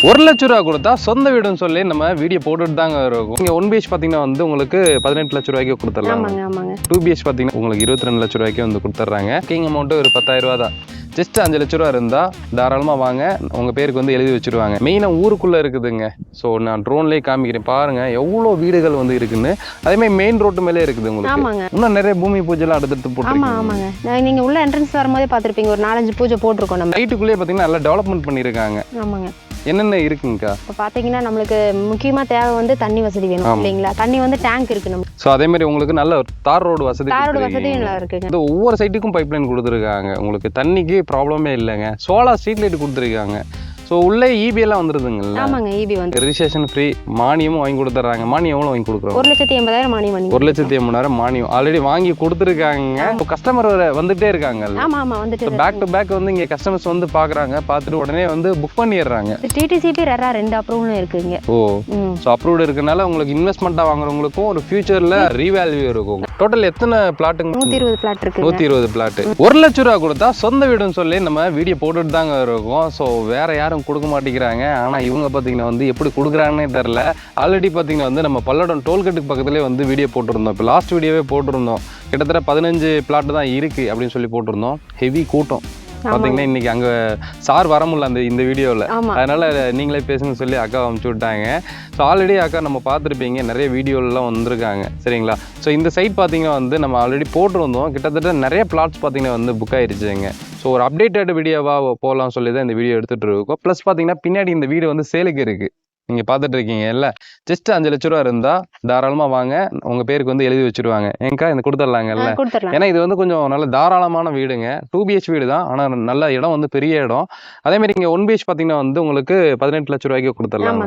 ₹1,00,000 கொடுத்தா சொந்த வீடுன்னு சொல்லி நம்ம வீடியோ போட்டுட்டு தாங்க இருக்கும். இங்கே 1 BH பார்த்தீங்கன்னா வந்து உங்களுக்கு ₹18,00,000 கொடுத்துடலாம். 2 BH பார்த்தீங்கன்னா உங்களுக்கு ₹22,00,000 வந்து கொடுத்துட்றாங்க. கிங் அமௌண்ட்டு ஒரு ₹10,000 தான். ஜஸ்ட் ₹5,00,000 இருந்தால் தாராளமாக வாங்க, உங்கள் பேருக்கு வந்து எழுதி வச்சுருவாங்க. மெயினாக ஊருக்குள்ளே இருக்குதுங்க. ஸோ நான் ட்ரோன்லேயே காமிக்கிறேன் பாருங்கள் எவ்வளோ வீடுகள் வந்து இருக்குன்னு. அதேமாதிரி மெயின் ரோட்டு மேலே இருக்குது உங்களுக்கு. இன்னும் நிறைய பூமி பூஜைலாம் அடுத்தடுத்து போட்டுருக்கோம். ஆமாங்க, நீங்கள் உள்ள என்ட்ரன்ஸ் வரும்போதே பார்த்துருப்பீங்க, ஒரு 4-5 பூஜை போட்டிருக்கோம். நம்ம நைட்டுக்குள்ளேயே பார்த்தீங்கன்னா நல்லா டெவலப்மெண்ட் பண்ணியிருக்காங்க. ஆமாங்க. என்னென்ன இருக்குங்கக்கா? இப்போ பார்த்தீங்கன்னா நம்மளுக்கு முக்கியமாக தேவை வந்து தண்ணி வசதி வேணும் இல்லைங்களா? தண்ணி வந்து டேங்க் இருக்கு நம்ம. ஸோ அதே மாதிரி உங்களுக்கு நல்ல தார் ரோடு வசதி நல்லா இருக்குங்க. இந்த ஒவ்வொரு சைட்டுக்கும் பைப் லைன் கொடுத்துருக்காங்க. உங்களுக்கு தண்ணிக்கு ப்ராப்ளமே இல்லைங்க. சோலார் ஸ்ட்ரீட் லைட் கொடுத்துருக்காங்க. ஸோ உள்ளே இபி எல்லாம் வந்துருதுங்களா? ஆமாங்க, இபி வந்து ரிஜிஸ்ட்ரேஷன் ஃப்ரீ, மானியமும் வாங்கி கொடுத்துட்றாங்க. மானியம் எவ்வளோ வாங்கி கொடுக்குறோம்? ₹1,80,000 மானியம். ₹1,80,000 மானியம் ஆல்ரெடி வாங்கி கொடுத்துருக்காங்க. கஸ்டமர் வந்துட்டே இருக்காங்க. வந்துட்டு பேக் டு பேக் வந்து இங்கே கஸ்டமர்ஸ் வந்து பார்க்குறாங்க, பார்த்துட்டு உடனே வந்து புக் பண்ணிடுறாங்க. டிடிசிபி ரெரா 2 அப்ரூவலும் இருக்குங்க. ஓ, ஸோ அப்ரூவ்டு இருக்கனால உங்களுக்கு இன்வெஸ்ட்மெண்ட்டாக வாங்குறவங்களுக்கும் ஒரு ஃபியூச்சரில் ரீவேல்யூ இருக்கும். டோட்டல் எத்தனை பிளாட்டுங்க? 120 பிளாட் இருக்கு. 120 பிளாட். ₹1,00,000 கொடுத்தா சொந்த வீடுன்னு சொல்லி நம்ம வீடியோ போட்டுட்டு தாங்க இருக்கோம். ஸோ வேற யாரும் கொடுக்க மாட்டேங்கிறாங்க. ஆனால் இவங்க பார்த்தீங்கன்னா வந்து எப்படி கொடுக்குறாங்கன்னே தெரில. ஆல்ரெடி பார்த்தீங்கன்னா வந்து நம்ம பல்லடம் டோல்கேட்டுக்கு பக்கத்துலேயே வந்து வீடியோ போட்டிருந்தோம். இப்போ லாஸ்ட் வீடியோவே போட்டிருந்தோம். கிட்டத்தட்ட 15 பிளாட் தான் இருக்குது அப்படின்னு சொல்லி போட்டிருந்தோம். ஹெவி கூட்டம் பார்த்தீங்கன்னா இன்னைக்கு அங்கே சார் வர முடியல இந்த வீடியோவில். அதனால நீங்களே பேசுங்கன்னு சொல்லி அக்கா அனுப்பிச்சு விட்டாங்க. ஸோ ஆல்ரெடி அக்கா நம்ம பார்த்துருப்பீங்க, நிறைய வீடியோலாம் வந்திருக்காங்க சரிங்களா. ஸோ இந்த சைட் பார்த்தீங்கன்னா வந்து நம்ம ஆல்ரெடி போட்டிருந்தோம். கிட்டத்தட்ட நிறைய பிளாட்ஸ் பார்த்தீங்கன்னா வந்து புக் ஆயிடுச்சுங்க. ஸோ ஒரு அப்டேட்டட் வீடியோவாக போகலாம்னு சொல்லி தான் இந்த வீடியோ எடுத்துகிட்டு இருக்கோம். ப்ளஸ் பார்த்தீங்கன்னா பின்னாடி இந்த வீடு வந்து சேலுக்கு இருக்குது. நீங்கள் பார்த்துட்டு இருக்கீங்க இல்லை, ஜஸ்ட் ₹5,00,000 இருந்தால் தாராளமாக வாங்க, உங்கள் பேருக்கு வந்து எழுதி வச்சுருவாங்க. ஏங்கா இந்த கொடுத்துடலாங்கல்ல. ஏன்னா இது வந்து கொஞ்சம் நல்ல தாராளமான வீடுங்க. 2 BH வீடு தான், ஆனால் நல்ல இடம் வந்து பெரிய இடம். அதேமாதிரி இங்கே 1 BH பார்த்தீங்கன்னா வந்து உங்களுக்கு ₹18,00,000 கொடுத்துடலாம்.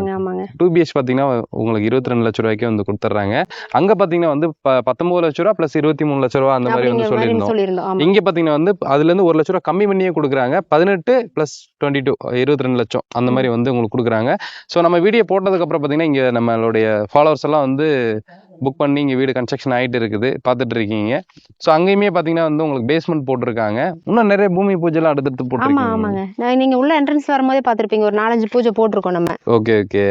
2 BH பார்த்தீங்கன்னா உங்களுக்கு ₹22,00,000 வந்து கொடுத்துட்றாங்க. அங்கே பார்த்தீங்கன்னா வந்து ₹19,00,000 ப்ளஸ் ₹23,00,000 அந்த மாதிரி வந்து சொல்லியிருந்தோம். இங்கே பார்த்தீங்கன்னா வந்து அதுலேருந்து ₹1,00,000 கம்மி பண்ணியே கொடுக்குறாங்க. 18 + 22 22 லட்சம் அந்த மாதிரி வந்து உங்களுக்கு கொடுக்குறாங்க. ஸோ நம்ம வீடியோ போட்டதுக்கப்புறம் பார்த்தீங்கன்னா இங்கே நம்மளுடைய ஃபாலோவர்ஸ் எல்லாம் வந்து புக் பண்ணி இங்கே வீடு கன்ஸ்ட்ரக்ஷன் ஆகிட்டு இருக்குது, பார்த்துட்டு இருக்கீங்க. ஸோ அங்கேயுமே பார்த்தீங்கன்னா வந்து உங்களுக்கு பேஸ்மெண்ட் போட்டிருக்காங்க. இன்னும் நிறைய பூமி பூஜைலாம் அடுத்தடுத்து போட்டிருக்காங்க. நீங்கள் உள்ள என்ட்ரன்ஸ் வரும்போதே பார்த்துருப்பீங்க, ஒரு 4-5 பூஜை போட்டிருக்கோம் நம்ம. ஓகே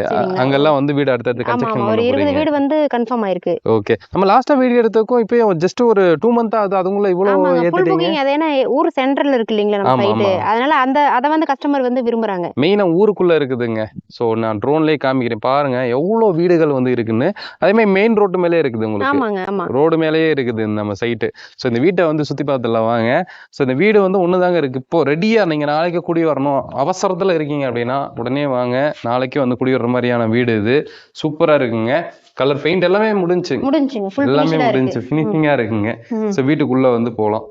அங்கெல்லாம் வந்து வீடு அடுத்தடுத்து கன்ஸ்ட்ரக்ஷன் ஒரு 20 வீடு வந்து கன்ஃபார்ம் ஆயிருக்கு. ஓகே, நம்ம லாஸ்ட்டாக வீடியோ எடுத்ததுக்கும் இப்போ ஜஸ்ட் ஒரு 2 மந்த் ஆகுது, அதுக்குள்ள இவ்வளோ ஏற்றிட்டீங்க. அது ஏன்னா ஊர் சென்டரில் இருக்கு இல்லைங்களா நம்ம சைட்டு, அதனால அதை வந்து கஸ்டமர் வந்து விரும்புறாங்க. மெயினாக ஊருக்குள்ளே இருக்குதுங்க. ஸோ நான் ட்ரோன்லேயே காமிக்கிறேன் பாருங்கள் எவ்வளோ வீடுகள் வந்து இருக்குன்னு. அதேமாதிரி மெயின் ரோட்டு மேலே இருக்குது உங்களுக்கு. ரோடு மேலேயே இருக்குது நம்ம சைட்டு. ஸோ இந்த வீட்டை வந்து சுற்றி பார்த்துலாம் வாங்க. ஸோ இந்த வீடு வந்து ஒன்று தாங்க இருக்குது. இப்போ ரெடியாக நீங்கள் நாளைக்கு குடி வரணும், அவசரத்தில் இருக்கீங்க அப்படின்னா உடனே வாங்க, நாளைக்கு வந்து குடி வர்ற மாதிரியான வீடு இது. சூப்பராக இருக்குங்க. கலர் பெயிண்ட் எல்லாமே எல்லாமே முடிஞ்சு ஃபினிஷிங்காக இருக்குங்க. ஸோ வீட்டுக்குள்ளே வந்து போகலாம்.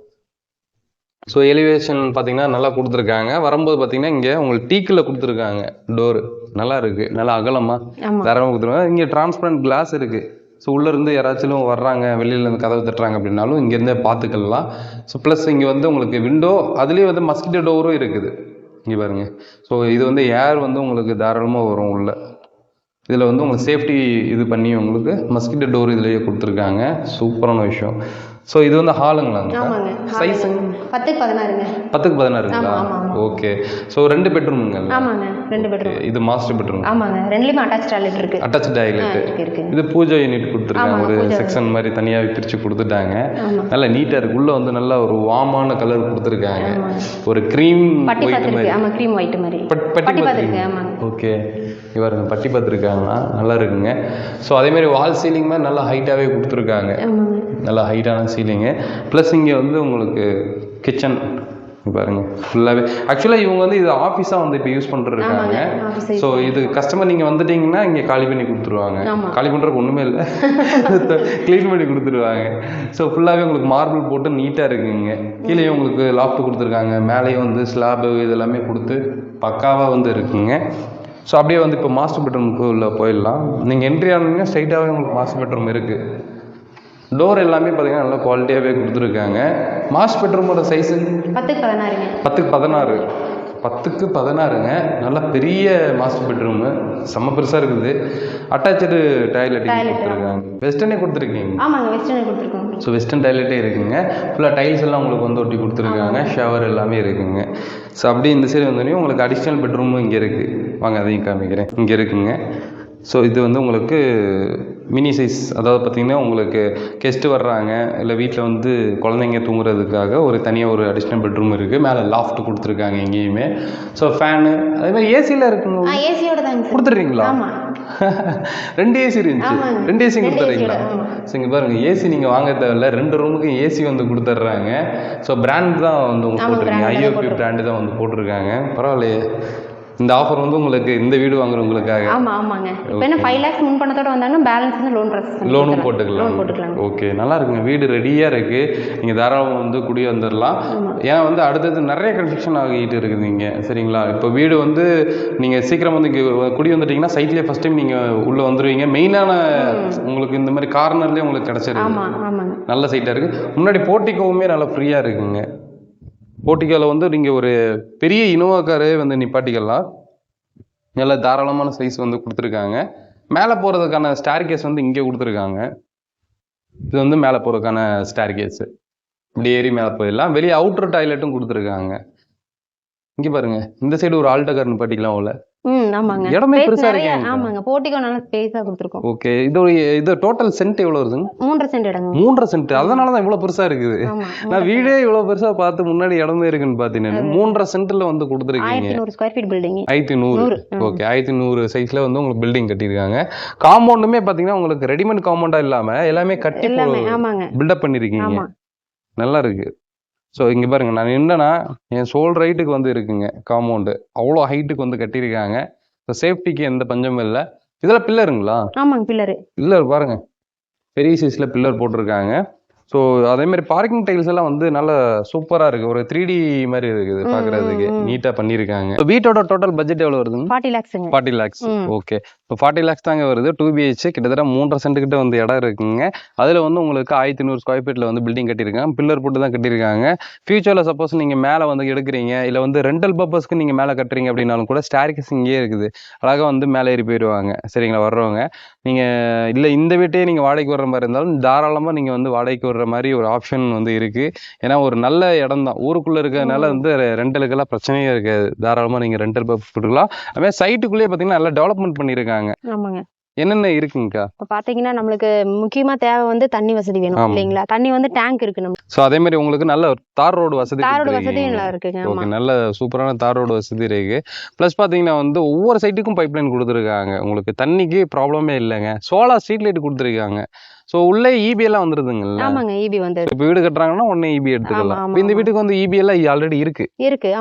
ஸோ எலிவேஷன் பார்த்தீங்கன்னா நல்லா கொடுத்துருக்காங்க. வரும்போது பார்த்தீங்கன்னா இங்கே உங்களுக்கு டீக்கில் கொடுத்துருக்காங்க. டோரு நல்லா இருக்குது, நல்லா அகலமாக தரமாக கொடுத்துருக்காங்க. இங்கே டிரான்ஸ்பரண்ட் கிளாஸ் இருக்குது. ஸோ உள்ளேருந்து யாராச்சும் வர்றாங்க, வெளியிலேருந்து கதவு தட்டுறாங்க அப்படின்னாலும் இங்கேருந்தே பார்த்துக்கலாம். ஸோ ப்ளஸ் இங்கே வந்து உங்களுக்கு விண்டோ, அதுலேயே வந்து மஸ்கிட்டோ டோரும் இருக்குது. இங்கே பாருங்க. ஸோ இது வந்து ஏர் வந்து உங்களுக்கு தாராளமாக வரும் உள்ள. இதில் வந்து உங்களுக்கு சேஃப்டி இது பண்ணி உங்களுக்கு மஸ்கிட்டோ டோர் இதிலேயே கொடுத்துருக்காங்க. சூப்பரான விஷயம். ஸோ இது வந்து ஹாலுங்களாங்க. சைஸுங்க 10x16ங்களா? ஓகே. ஸோ 2 பெட்ரூமுங்க. ஆமாங்க, 2 பெட்ரூம். இது மாஸ்டர் பெட்ரூம். ஆமாங்க, ரெண்டுலயுமே அட்டாச் டாய்லெட் இருக்கு. அட்டாச் டாய்லெட் இருக்கு. இது பூஜை யூனிட் கொடுத்துருக்காங்க. ஒரு செக்ஷன் மாதிரி தனியாக பிரித்து கொடுத்துட்டாங்க. நல்லா நீட்டாக இருக்கு. உள்ள வந்து நல்ல ஒரு வார்மான கலர் கொடுத்துருக்காங்க. ஒரு க்ரீம் ஒயிட் மாதிரி. ஆமாம், க்ரீம் ஒயிட் மாதிரி பட்டி பார்த்துருக்கேன். ஓகே, இவருங்க பட்டி பார்த்துருக்காங்கன்னா நல்லா இருக்குங்க. ஸோ அதேமாதிரி வால் சீலிங் மாதிரி நல்லா ஹைட்டாகவே கொடுத்துருக்காங்க. நல்லா ஹைட்டான சீலிங்கு. ப்ளஸ் இங்கே வந்து உங்களுக்கு கிச்சன் பாருங்க ஃபுல்லாகவே. ஆக்சுவலாக இவங்க வந்து இது ஆஃபீஸாக வந்து இப்போ யூஸ் பண்ணிருக்காங்க. ஸோ இது கஸ்டமர் நீங்கள் வந்துட்டீங்கன்னா இங்கே காலி பண்ணி கொடுத்துருவாங்க. காலி பண்ணுறதுக்கு ஒன்றுமே இல்லை, க்ளீன் பண்ணி கொடுத்துருவாங்க. ஸோ ஃபுல்லாகவே உங்களுக்கு மார்பிள் போட்டு நீட்டாக இருக்குங்க. கீழே உங்களுக்கு லாஃப்ட் கொடுத்துருக்காங்க. மேலேயும் வந்து ஸ்லாபு இதெல்லாமே கொடுத்து பக்காவாக வந்து இருக்குங்க. ஸோ அப்படியே வந்து இப்போ மாஸ்டர் பெட்ரூமுக்கு உள்ள போயிடலாம். நீங்கள் என்ட்ரி ஆனீங்கன்னா ஸ்ட்ரைட்டாகவே உங்களுக்கு மாஸ்டர் பெட்ரூம் இருக்குது. டோர் எல்லாமே பார்த்தீங்கன்னா நல்லா குவாலிட்டியாகவே கொடுத்துருக்காங்க. மாஸ்டர் பெட்ரூமோட சைஸு 10x16. 10x16ங்க. நல்லா பெரிய மாஸ்டர் பெட்ரூமு, செம்ம பெருசாக இருக்குது. அட்டாச்சு டாய்லெட் கொடுத்துருக்காங்க. வெஸ்டர்னே கொடுத்துருக்கீங்க. ஸோ வெஸ்டர்ன் டாய்லெட்டே இருக்குங்க. ஃபுல்லாக டைல்ஸ் எல்லாம் உங்களுக்கு வந்து ஒட்டி கொடுத்துருக்காங்க. ஷவர் எல்லாமே இருக்குங்க. ஸோ அப்படியே இந்த சைடு வந்தோடனே உங்களுக்கு அடிஷ்னல் பெட்ரூமும் இங்கே இருக்குது. வாங்க அதையும் காமிக்கிறேன். இங்கே இருக்குங்க. ஸோ இது வந்து உங்களுக்கு மினி சைஸ், அதாவது பார்த்தீங்கன்னா உங்களுக்கு கெஸ்ட்டு வர்றாங்க, இல்லை வீட்டில் வந்து குழந்தைங்க தூங்குறதுக்காக ஒரு தனியாக ஒரு அடிஷ்னல் பெட்ரூம் இருக்குது. மேலே லாஃப்ட் கொடுத்துருக்காங்க எங்கேயுமே. ஸோ ஃபேனு அதே மாதிரி ஏசியில் இருக்குங்க. ஏசியோட தாங்க சார். கொடுத்துட்றீங்களா? ஆமாம். 2 ஏசி இருந்துச்சு. 2 ஏசி கொடுத்துட்றீங்களா? ஸோ இங்கே பாருங்கள், ஏசி நீங்கள் வாங்க தேவையில்ல, 2 ரூமுக்கு ஏசி வந்து கொடுத்துட்றாங்க. ஸோ பிராண்ட் தான் வந்து உங்க போட்டிருக்கீங்க, ஐஓபி பிராண்டு தான் வந்து போட்டிருக்காங்க. பரவாயில்லையே. இந்த ஆஃபர் வந்து உங்களுக்கு இந்த வீடு வாங்குறவங்களுக்காக. ஆமாங்க. இப்போ என்ன 5 lakhs முன் பணத்தோட வந்தாங்கன்னா பேலன்ஸ் வந்து லோன் ப்ராசஸ் லோனும் போட்டுக்கலாம். ஓகே, நல்லா இருக்குங்க. வீடு ரெடியாக இருக்குது. நீங்கள் தாராளமாக வந்து குடி வந்துடலாம். ஏன்னா வந்து அடுத்தது நிறைய கன்ஸ்ட்ரக்ஷன் ஆகிட்டு இருக்குது இங்கே. சரிங்களா? இப்போ வீடு வந்து நீங்கள் சீக்கிரம் வந்து இங்கே குடி வந்துட்டீங்கன்னா சைட்லேயே ஃபஸ்ட் டைம் நீங்கள் உள்ளே வந்துடுவீங்க. மெயினான உங்களுக்கு இந்த மாதிரி கார்னர்லேயே உங்களுக்கு கிடச்சிருக்கு. நல்ல சைட்டாக இருக்குது. முன்னாடி போர்ட்டிகோவுமே நல்லா ஃப்ரீயாக இருக்குங்க. போர்ட்டிகோவில் வந்து நீங்கள் ஒரு பெரிய இனோவா காரே வந்து நிப்பாட்டிக்கலாம். நல்ல தாராளமான சைஸ் வந்து கொடுத்துருக்காங்க. மேலே போகிறதுக்கான ஸ்டேர் கேஸ் வந்து இங்கே கொடுத்துருக்காங்க. இது வந்து மேலே போகிறதுக்கான ஸ்டேர் கேஸு. இப்படி ஏறி மேலே போயிடலாம். வெளியே அவுட்டர் டாய்லெட்டும் கொடுத்துருக்காங்க. இங்கே பாருங்க, இந்த சைடு ஒரு ஆல்டோ கார் நிப்பாட்டிக்கலாம் போல. ஆமாங்க. இடமே பெருசா இருக்கு. ஆமாங்க. போர்ட்டிகோ நல்ல ஸ்பேஸா கொடுத்துருக்கோம். ஓகே, இது டோட்டல் சென்ட் எவ்வளவு வருதுங்க? 3.5 சென்ட் இடங்க. 3.5 சென்ட். அதனால தான் இவ்வளவு பெருசா இருக்குது. நான் வீடே இவ்வளவு பெருசா பார்த்து முன்னாடி இடமே இருக்குன்னு பார்த்தீங்கன்னா 3.5 சென்ட்ல வந்து கொடுத்துருக்கீங்க. 1100 ஸ்கொயர் ஃபீட் பில்டிங். 1100. ஓகே, 1100 சைஸ்ல வந்து உங்களுக்கு பில்டிங் கட்டியிருக்காங்க. காம்பவுண்டுமே பார்த்தீங்கன்னா உங்களுக்கு ரெடிமேட் காம்பவுண்டா இல்லாம எல்லாமே கட்டி பில்டப் பண்ணிருக்கீங்க. நல்லா இருக்கு. ஸோ இங்கே பாருங்கள், நான் என்னன்னா என் சோல் ரைட்டுக்கு வந்து இருக்குங்க காம்பவுண்டு. அவ்வளோ ஹைட்டுக்கு வந்து கட்டியிருக்காங்க. ஸோ சேஃப்டிக்கு எந்த பஞ்சமும் இல்லை. இதெல்லாம் பில்லருங்களா? ஆமாங்க, பில்லரு. பில்லர் பாருங்க, பெரிய சைஸில் பில்லர் போட்டிருக்காங்க. ஸோ அதே மாதிரி பார்க்கிங் டைல்ஸ் எல்லாம் வந்து நல்ல சூப்பராக இருக்குது. ஒரு 3D மாதிரி இருக்குது பார்க்குறதுக்கு. நீட்டாக பண்ணியிருக்காங்க. வீட்டோட டோட்டல் பட்ஜெட் எவ்வளோ வருதுங்க? 40 lakhs. 40 lakhs. ஓகே, இப்போ 40 lakhs தாங்க வருது. 2 BHK, கிட்டத்தட்ட 3.5 சென்ட் கிட்ட வந்து இடம் இருக்குங்க. அதில் வந்து உங்களுக்கு 1100 ஸ்கொயர் ஃபீட்டில் வந்து பில்டிங் கட்டியிருக்காங்க. பில்லர் போட்டு தான் கட்டியிருக்காங்க. ஃபியூச்சரில் சப்போஸ் நீங்கள் மேலே வந்து எடுக்கிறீங்க, இல்லை வந்து ரெண்டல் பர்பஸ்க்கு நீங்கள் மேலே கட்டுறீங்க அப்படின்னாலும் கூட ஸ்டேர்கேஸ் இங்கேயே இருக்குது. அழகாக வந்து மேலே ஏறி போயிடுவாங்க. சரிங்களா? வர்றவங்க நீங்கள் இல்லை இந்த வீட்டையே நீங்கள் வாடகைக்கு வர்ற மாதிரி இருந்தாலும் தாராளமாக நீங்கள் வந்து வாடகைக்கு வர்ற மாதிரி ஒரு ஆப்ஷன் வந்து இருக்கு. ஏன்னா ஒரு நல்ல இடம் தான், ஊருக்குள்ள இருக்கிறதுனால வந்து ரெண்டலுக்கெல்லாம் பிரச்சனையே இருக்காது. தாராளமாக நீங்கள் ரெண்டல் போட்டுக்கலாம். அதே சைட்டுக்குள்ளேயே பார்த்தீங்கன்னா நல்லா டெவலப்மெண்ட் பண்ணியிருக்காங்க. ஆமாங்க. என்னென்ன இருக்குங்கக்கா? இப்போ பார்த்தீங்கன்னா நம்மளுக்கு முக்கியமா தேவை வந்து தண்ணி வசதி வேணும் இல்லைங்களா? தண்ணி வந்து டேங்க் இருக்கு நம்ம. ஸோ அதே மாதிரி உங்களுக்கு நல்ல தார் ரோடு வசதி. நல்லா இருக்குங்க. ஓகே, நல்ல சூப்பரான தார் ரோடு வசதி இருக்கு. ப்ளஸ் பார்த்தீங்கன்னா வந்து ஒவ்வொரு சைட்டுக்கும் பைப் லைன் கொடுத்துருக்காங்க. உங்களுக்கு தண்ணிக்கு ப்ராப்ளமே இல்லைங்க. சோலார் ஸ்ட்ரீட் லைட் கொடுத்துருக்காங்க. ஸோ உள்ளே இபி எல்லாம் வந்துருதுங்கல்ல? ஆமாங்க, இபி வந்து இப்போ வீடு கட்டுறாங்கன்னா உடனே இபி எடுத்துக்கலாம். இப்போ இந்த வீட்டுக்கு வந்து இபி எல்லாம் ஆல்ரெடி இருக்கு.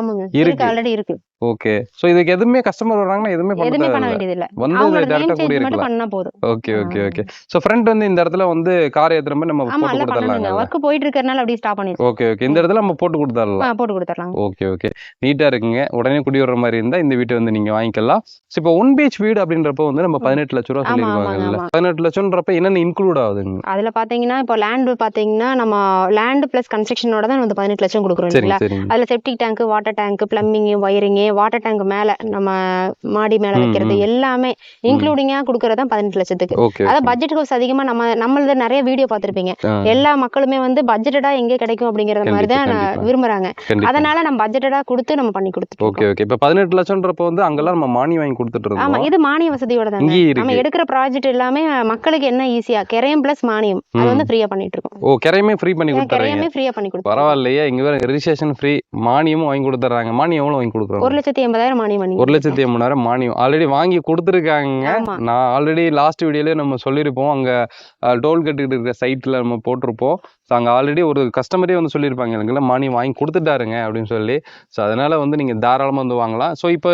ஆமாங்க, இருக்கு, ஆல்ரெடி இருக்கு. ஓகே, சோ இதுக்கு எதுமே கஸ்டமர் வராங்கன்னா எதுமே பண்ண வேண்டியது இல்ல. வந்து டைரக்டா கூடி இருக்கலாம். பண்ணா போதும். ஓகே. சோ ஃப்ரண்ட் வந்து இந்த இடத்துல வந்து கார் ஏத்துற மாதிரி நம்ம போட்டு கொடுத்துறலாம். வர்க் போயிட்டு இருக்கறனால அப்படியே ஸ்டாப் பண்ணிடுறோம். ஓகே. இந்த இடத்துல நம்ம போட்டு கொடுத்துறலாம். ஓகே. நீட்டா இருக்குங்க. உடனே குடி வர்ற மாதிரி இருந்தா இந்த வீட்டை வந்து நீங்க வாங்கிக்கலாம். சோ இப்போ 1 BH வீடு அப்படின்றப்ப வந்து நம்ம 18 லட்சம் ரூபாய் சொல்லிருக்காங்கல்ல. 18 லட்சம்ன்றப்ப என்னென்ன இன்க்ளூட் ஆகுதுங்க? அதுல பாத்தீங்கன்னா இப்போ லேண்ட் பாத்தீங்கன்னா நம்ம லேண்ட் பிளஸ் கன்ஸ்ட்ரக்ஷனோட தான் வந்து 18 லட்சம் கொடுக்குறோம் இல்லையா? அதுல septic tank, water tank, plumbing, wiring, water tank மேல நம்ம மாடி மேல வைக்கிறது எல்லாமே இன்க்ளூடிங்கா கொடுக்கறது தான் 18 லட்சத்துக்கு. அதாவது பட்ஜெட் ஹவுஸ் அதிகமா நம்மளது நிறைய வீடியோ பார்த்திருப்பீங்க. எல்லா மக்களுமே வந்து பட்ஜெட்டடா எங்க கிடைக்கும் அப்படிங்கற மாதிரி தான் விரும்புறாங்க. அதனால நம்ம பட்ஜெட்டடா கொடுத்து நம்ம பண்ணி கொடுத்துட்டோம். ஓகே. இப்ப 18 லட்சம்ன்றப்ப வந்து அங்கெல்லாம் நம்ம மானியம் வாங்கி கொடுத்துட்டு இருக்கோம். ஆமா, இது மானிய வசதியோட தான் நம்ம எடுக்கிற ப்ராஜெக்ட் எல்லாமே மக்களுக்கு என்ன ஈஸியா கரையம் பிளஸ் மானியம் அது வந்து ஃப்ரீயா பண்ணிட்டு இருக்கோம். கரையமே ஃப்ரீ பண்ணி கொடுத்துறாங்க. பரவாயில்லையே, இங்க வேற ரெஜிஸ்ட்ரேஷன் ஃப்ரீ, மானியமும் வாங்கி கொடுத்துறாங்க. மானியம் எவ்வளவு வாங்கி கொடுக்குறோம்? 1,80,000 மானியம். 1,80,000 மானியம் ஆல்ரெடி வாங்கி கொடுத்துருக்காங்க. நான் ஆல்ரெடி லாஸ்ட் வீடியோலயே நம்ம சொல்லியிருப்போம். அங்க டோல் கட்டிட்டு இருக்கிற சைட்ல நம்ம போட்டிருப்போம். ஸோ அங்கே ஆல்ரெடி ஒரு கஸ்டமரே வந்து சொல்லியிருப்பாங்க, எனக்குலாம் மானியம் வாங்கி கொடுத்துட்டாருங்க அப்படின்னு சொல்லி. ஸோ அதனால வந்து நீங்கள் தாராளமாக வந்து வாங்கலாம். ஸோ இப்போ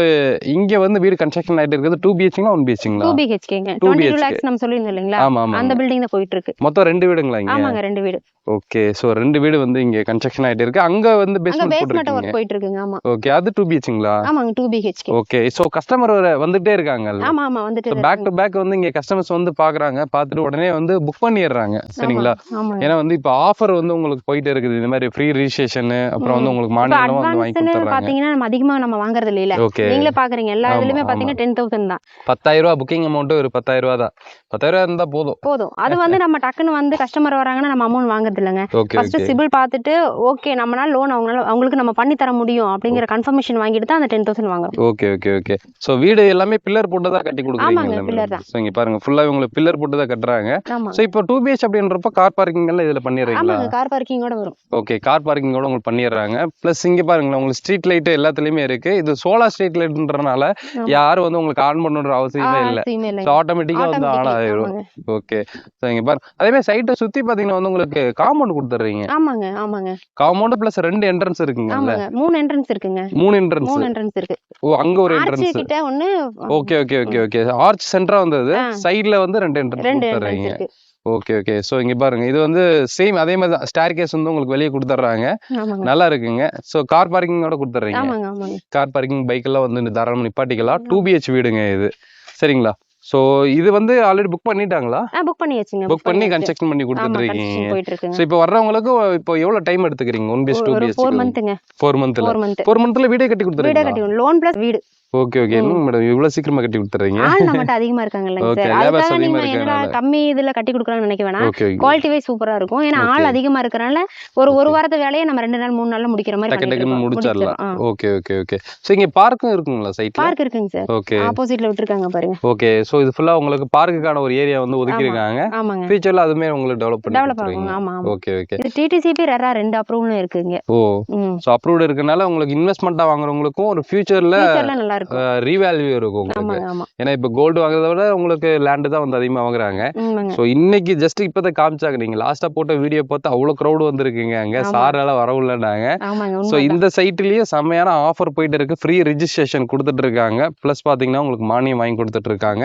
இங்கே வந்து வீடு கன்ஸ்ட்ரக்ஷன் ஆகிட்டு இருக்கிறது 2 BHங்களா 1 BHங்களா? 2 BHK. 22 lakhs நம்ம சொல்லியிருந்தோம் இல்லைங்களா? ஆமாம், அந்த பில்டிங் தான் போயிட்டு இருக்கு. மொத்தம் 2 வீடுங்களா இங்கே? ஆமாங்க, 2 வீடு. ஓகே. ஸோ 2 வீடு வந்து இங்கே கன்ஸ்ட்ரக்ஷன் ஆகிட்டு இருக்கு. அங்கே வந்து பேஸ்மெண்ட் ஒர்க் போயிட்டு இருக்குங்க. ஆமா. ஓகே, அது 2 BHங்களா? ஆமாங்க, 2 BHK. ஓகே. ஸோ கஸ்டமர் வந்துட்டே இருக்காங்க. ஆமா, வந்துட்டு பேக் டு பேக் வந்து இங்கே கஸ்டமர்ஸ் வந்து பார்க்குறாங்க. பார்த்துட்டு உடனே வந்து புக் பண்ணிடுறாங்க. சரிங்களா? ஏன்னா வந்து இப்போ ஆஃபர் வந்து உங்களுக்கு போயிட்டு இருக்குது இந்த மாதிரி ஃப்ரீ ரிஜிஸ்ட்ரேஷன் அப்புறம் வந்து உங்களுக்கு மானியம் வந்து வாங்கி கொடுத்துறாங்க. பாத்தீங்கன்னா நம்ம அதிகமா நம்ம வாங்குறது இல்ல. ஓகே, நீங்களே பாக்குறீங்க எல்லா இதுலயுமே பாத்தீங்கன்னா 10,000 தான். 10,000 ரூபாய் புக்கிங் அமௌண்ட் ஒரு 10,000 ரூபாய் தான். 10,000 இருந்தா போதும். அது வந்து நம்ம டக்குன்னு வந்து கஸ்டமர் வராங்கன்னா நம்ம அமௌண்ட் வாங்குறது இல்லங்க. ஃபர்ஸ்ட் சிபில் பார்த்துட்டு ஓகே நம்மளால லோன் அவங்களுக்கு நம்ம பண்ணி தர முடியும் அப்படிங்கிற கன்ஃபர்மேஷன் வாங்கிட்டு தான் அந்த 10,000 வாங்குறோம். ஓகே. சோ வீடு எல்லாமே பில்லர் போட்டு தான் கட்டி கொடுக்குறீங்க. ஆமாங்க, பில்லர் தான். சோ இங்க பாருங்க ஃபுல்லா உங்களுக்கு பில்லர் போட்டு தான் கட்டுறாங்க. சோ இப்போ 2BH அப்படின்றப்ப கார் பார்க்கிங் எல்லாம் இதுல பண்ணிடுறீங்களா? ஆமாங்க, கார் பார்க்கிங்கோட வரும். ஓகே, கார் பார்க்கிங்கோட உங்களுக்கு பண்ணிடுறாங்க. பிளஸ் இங்க பாருங்களேன் உங்களுக்கு ஸ்ட்ரீட் லைட் எல்லாத்துலயுமே இருக்கு. இது சோலார் ஸ்ட்ரீட் லைட்ன்றனால யாரும் வந்து உங்களுக்கு ஆன் பண்ணணுன்ற அவசியமே இல்ல. சோ ஆட்டோமேட்டிக்கா வந்து ஆன் ஆயிரும். ஓகே, சோ இங்க பாருங்க அதே மாதிரி சைட்டை சுத்தி பாத்தீங்கன்னா வந்து உங்களுக்கு காம்பவுண்ட் கொடுத்துறீங்க. ஆமாங்க. காம்பவுண்ட் பிளஸ் 2 என்ட்ரன்ஸ் இருக்குங்க. ஆமாங்க, 3 என்ட்ரன்ஸ் இருக்குங்க. 3 என்ட்ரன்ஸ் இருக்கு. ஓ, அங்க ஒரு என்ட்ரன்ஸ் கிட்ட ஒன்னு. ஓகே. ஆர்ச் சென்டரா வந்தது. சைடுல வந்து 2 என்ட்ரன்ஸ் கொடுத்துறீங்க. ஓகே. சோ இங்க பாருங்க இது வந்து சேம் அதே மாதிரி தான். ஸ்டேர் கேஸ் வந்து உங்களுக்கு வெளியே கொடுத்துறாங்க. நல்லா இருக்குங்க. சோ கார் பார்க்கிங்கோட கொடுத்துறீங்க. கார் பார்க்கிங் பைக் எல்லாம் வந்து தாராளமா நிப்பாட்டிக்கலாம். 2BH வீடுங்க இது. சரிங்களா? சோ இது வந்து ஆல்ரெடி புக் பண்ணிட்டாங்களா? புக் பண்ணியாச்சுங்க. புக் பண்ணி கன்ஸ்ட்ரக்ஷன் பண்ணி கொடுத்துட்டீங்க. சோ இப்போ வர்றவங்களுக்கு இப்போ எவ்வளவு டைம் எடுத்துக்கிறீங்க? 1BH 2BH 4 மந்த்ங்க. 4 மந்த்ல வீடே கட்டி கொடுத்துறீங்க. லோன் பிளஸ் வீடு. ஓகே என்ன மேடம் இவ்வளவு சீக்கிரமா கட்டி கொடுத்துறீங்க? ஆள் நம்மட்ட அதிகமா இருக்காங்கல்ல சார். அதுக்காக நீங்க என்னடா கம்மி இதுல கட்டி கொடுக்கறாங்கன்னு நினைக்க வேணாம். குவாலிட்டி வைஸ் சூப்பரா இருக்கும். ஏன்னா ஆள் அதிகமா இருக்கறனால ஒரு வாரத்து வேலையை நம்ம 2 நாள் 3 நாள்ல முடிக்கிற மாதிரி பண்ணிடுறோம். முடிச்சிரலாம். ஓகே. சோ இங்க பார்க்கும் இருக்குங்களா சைட்ல? பார்க் இருக்குங்க சார். ஓகே. ஆப்போசிட்ல விட்டுருக்காங்க பாருங்க. ஓகே, சோ இது ஃபுல்லா உங்களுக்கு பார்க்குக்கான ஒரு ஏரியா வந்து ஒதுக்கி இருக்காங்க. ஆமாங்க. ஃபியூச்சர்ல அதுமே உங்களுக்கு டெவலப் ஆகும். ஆமா. ஓகே. இது TTCP ரெரா 2 அப்ரூவல் இருக்குங்க. ஓ, சோ அப்ரூவ்ட் இருக்கனால உங்களுக்கு இன்வெஸ்ட்மென்ட்டா வாங்குறவங்களுக்கும் ஒரு ஃபியூச்சர்ல நல்லா இருக்கும். ரீவேல்யூ இருக்கும் உங்களுக்கு. ஏன்னா இப்ப கோல்டு வாங்குறத விட உங்களுக்கு லேண்ட் தான் வந்து அதிகமா வாங்குறாங்க. சோ இன்னைக்கு ஜஸ்ட் இப்பதான் காமிச்சாங்க. நீங்க லாஸ்டா போட்ட வீடியோ பார்த்து அவ்வளவு கிரௌட் வந்திருக்கீங்க. அங்க சாரால வரவுள்ளனாங்க. சோ இந்த சைட்லயே செமையான ஆஃபர் போயிட்டு இருக்கு. ஃப்ரீ ரெஜிஸ்ட்ரேஷன் கொடுத்துட்டு இருக்காங்க. பிளஸ் பாத்தீங்கன்னா உங்களுக்கு மானியம் வாங்கி கொடுத்துட்டு இருக்காங்க.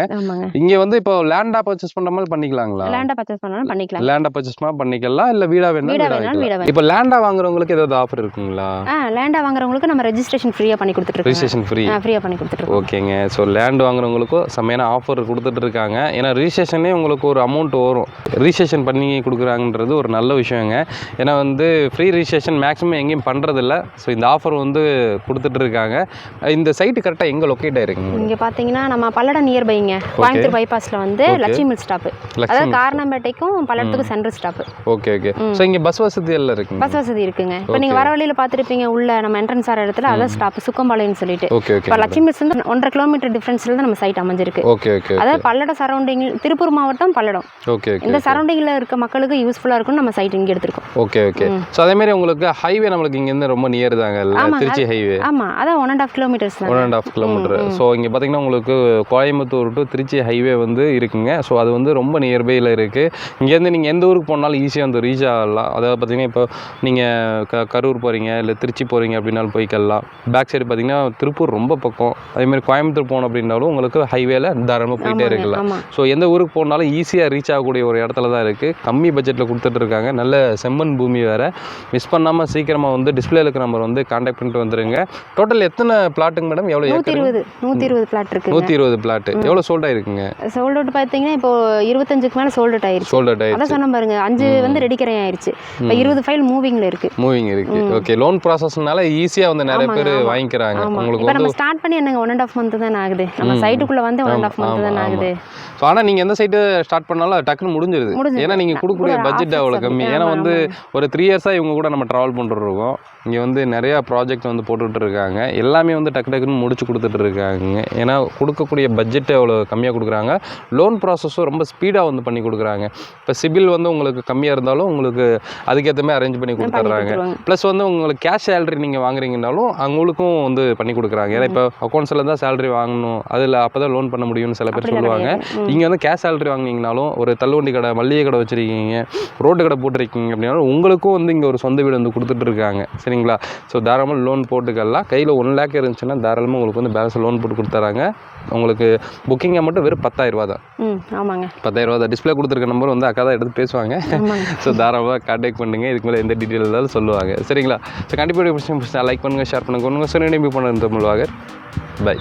இங்க வந்து இப்போ லேண்டா பர்ச்சேஸ் பண்ற மாதிரி பண்ணிக்கலாங்களா? லேண்டா பர்ச்சேஸ் பண்ணாலும் பண்ணிக்கலாம். லேண்டா பர்ச்சேஸ் பண்ணா பண்ணிக்கலாம். இல்ல வீடா வேணா இப்போ லேண்டா வாங்குறவங்களுக்கு ஏதாவது ஆஃபர் இருக்குங்களா? லேண்டா வாங்குறவங்களுக்கு நம்ம ரெஜிஸ்ட்ரேஷன் ஃப்ரீயா பண்ணி கொடுத்துட்டு இருக்கோம். ரெஜிஸ்ட்ரேஷன் ஃப்ரீயா பண்ணி கொடுத்துட்டு இருக்கோம். ஓகேங்க. ஸோ லேண்ட் வாங்குறவங்களுக்கும் செம்மையான ஆஃபர் கொடுத்துட்டு இருக்காங்க. ஏன்னா ரிஜிஸ்ட்ரேஷனே உங்களுக்கு ஒரு அமௌண்ட் வரும். ரிஜிஸ்ட்ரேஷன் பண்ணி கொடுக்குறாங்கன்றது ஒரு நல்ல விஷயங்க. ஏன்னா வந்து ஃப்ரீ ரிஜிஸ்ட்ரேஷன் மேக்ஸிமம் எங்கேயும் பண்ணுறதில்ல. ஸோ இந்த ஆஃபர் வந்து கொடுத்துட்டு இருக்காங்க. இந்த சைட்டு கரெக்டாக எங்கே லொக்கேட் ஆயிருக்குங்க? இங்கே பார்த்தீங்கன்னா நம்ம பல்லடம் நியர்பைங்க. கோயம்புத்தூர் பைபாஸில் வந்து லட்சுமி மில் ஸ்டாப்பு. அதாவது காரணம்பேட்டைக்கும் பல்லடத்துக்கும் சென்ட்ரல் ஸ்டாப்பு. ஓகே. ஸோ இங்கே பஸ் வசதி எல்லாம் இருக்குங்க? பஸ் வசதி இருக்குங்க. இப்போ நீங்கள் வர வழியில் பார்த்துருப்பீங்க உள்ள நம்ம என்ட்ரன்ஸ் ஆகிற இடத்துல அதான் ஸ்டாப் சுக்கம்பாளையம்னு சொல்லிட்டு. இப்போ லட்சுமி மில்ஸ் வந்து 1.5 கிலோமீட்டர் டிஃபரன்ஸ்ல தான் நம்ம சைட் அமைஞ்சிருக்கு. ஓகே. அதாவது பல்லடம் சரௌண்டிங், திருப்பூர் மாவட்டம் பல்லடம். ஓகே. இந்த சரௌண்டிங்ல இருக்க மக்களுக்கு யூஸ்ஃபுல்லா இருக்கும் நம்ம சைட் இங்க எடுத்துறோம். ஓகே. சோ அதே மாதிரி உங்களுக்கு ஹைவே நமக்கு இங்க இருந்து ரொம்ப நியர் தாங்கல்ல, திருச்சி ஹைவே. ஆமா, அதான் 1.5 கிலோமீட்டர்ஸ் தான். 1.5 கிலோமீட்டர். சோ இங்க பாத்தீங்கன்னா உங்களுக்கு கோயம்புத்தூர் டு திருச்சி ஹைவே வந்து இருக்குங்க. சோ அது வந்து ரொம்ப நியர்பைல இருக்கு. இங்க இருந்து நீங்க எந்த ஊருக்கு போனாலும் ஈஸியா வந்து ரீச் ஆகலாம். அதாவது பாத்தீங்கன்னா இப்போ நீங்க கரூர் போறீங்க இல்ல திருச்சி போறீங்க அப்படின்னாலும் போய்க்கலாம். பேக் சைடு பாத்தீங்கன்னா திருப்பூர் ரொம்ப பக்கம். அதே மாதிரி கோயம்புத்தூர் போனோம் அப்படின்னாலும் உங்களுக்கு ஹைவேல தாராளமாக போயிட்டே இருக்கலாம். ஸோ எந்த ஊருக்கு போனாலும் ஈஸியாக ரீச் ஆகக்கூடிய ஒரு இடத்துல தான் இருக்குது. கம்மி பட்ஜெட்டில் கொடுத்துட்டு இருக்காங்க. நல்ல செம்மண் பூமி வேறு. மிஸ் பண்ணாமல் சீக்கிரமாக வந்து டிஸ்பிளேல இருக்கிற நம்பர் வந்து கான்டாக்ட் பண்ணிட்டு வந்துருங்க. டோட்டல் எத்தனை பிளாட்டுங்க மேடம்? எவ்வளோ? 120 பிளாட் இருக்கு. 120 பிளாட். எவ்வளோ சோல்ட் ஆயிருக்குங்க? சோல்ட் அவுட் பார்த்தீங்கன்னா இப்போ 25க்கு மேலே சோல்ட் அவுட் ஆயிருச்சு. அதான் சொன்ன பாருங்க, 5 வந்து ரெடி கரை ஆயிருச்சு. இப்போ 20 ஃபைல் மூவிங்ல இருக்கு. ஓகே. லோன் ப்ராசஸ்னால ஈஸியாக வந்து நிறைய பேர் வாங்கிக்கிறாங்க. உங்களுக்கு இப்போ நம்ம ஸ்டார்ட் பண்ணி என்னங்க 1.5 மந்த் தான் ஆகுது. நம்ம சைட்டுக்குள்ள வந்து 1.5 மந்த் தான் ஆகுது. ஸோ ஆனால் நீங்கள் எந்த சைட்டு ஸ்டார்ட் பண்ணாலும் டக்குன்னு முடிஞ்சிருது. ஏன்னா நீங்கள் கொடுக்கக்கூடிய பட்ஜெட் அவ்வளோ கம்மி. ஏன்னா வந்து ஒரு 3 இயர்ஸாக இவங்க கூட நம்ம ட்ராவல் பண்ணிட்டுருக்கோம். இங்கே வந்து நிறையா ப்ராஜெக்ட் வந்து போட்டுக்கிட்டு இருக்காங்க. எல்லாமே வந்து டக்குன்னு முடிச்சு கொடுத்துட்டு இருக்காங்க. ஏன்னா கொடுக்கக்கூடிய பட்ஜெட்டு அவ்வளோ கம்மியாக கொடுக்குறாங்க. லோன் ப்ராசஸும் ரொம்ப ஸ்பீடாக வந்து பண்ணி கொடுக்குறாங்க. இப்போ சிபில் வந்து உங்களுக்கு கம்மியாக இருந்தாலும் உங்களுக்கு அதுக்கேற்ற மாதிரி அரேஞ்ச் பண்ணி கொடுத்துட்றாங்க. ப்ளஸ் வந்து உங்களுக்கு கேஷ் சேலரி நீங்கள் வாங்குறீங்கனாலும் அவங்களுக்கும் வந்து பண்ணி கொடுக்குறாங்க. ஏன்னா இப்போ அக்கௌண்ட்ஸில் தான் சேலரி வாங்கணும், அதில் அப்போ தான் லோன் பண்ண முடியும்னு சில பேர் சொல்லுவாங்க. இங்கே வந்து கேஷ் சேலரி வாங்கினீங்கனாலும் ஒரு தள்ளுவண்டி கடை, மல்லிகை கடை வச்சுருக்கீங்க, ரோட்டு கடை போட்டிருக்கீங்க அப்படின்னாலும் உங்களுக்கும் வந்து இங்கே ஒரு சொந்த வீடு வந்து கொடுத்துட்டு இருக்காங்க. சரிங்களா? ஸோ தாராளமாக லோன் போட்டுக்கலாம். கையில் 1 lakh இருந்துச்சுன்னா தாராளமாக உங்களுக்கு வந்து பேலன்ஸ் லோன் போட்டு கொடுத்துறாங்க. உங்களுக்கு புக்கிங் அமௌண்ட் வெறும் 10,000 ரூபா தான். ஆமாங்க, 10,000 ரூபா தான். டிஸ்பிளே கொடுத்துருக்க நம்பர் வந்து அக்கா தான் எடுத்து பேசுவாங்க. ஸோ தாராளமாக கான்டாக்ட் பண்ணுங்க. இதுக்கு மேலே எந்த டீட்டெயில் இருந்தாலும் சொல்லுவாங்க. சரிங்களா? ஸோ கண்டிப்பாக லைக் பண்ணுங்கள், ஷேர் பண்ணுங்கள். சொன்ன பண்ணுறது தமிழ் வாகர். பை.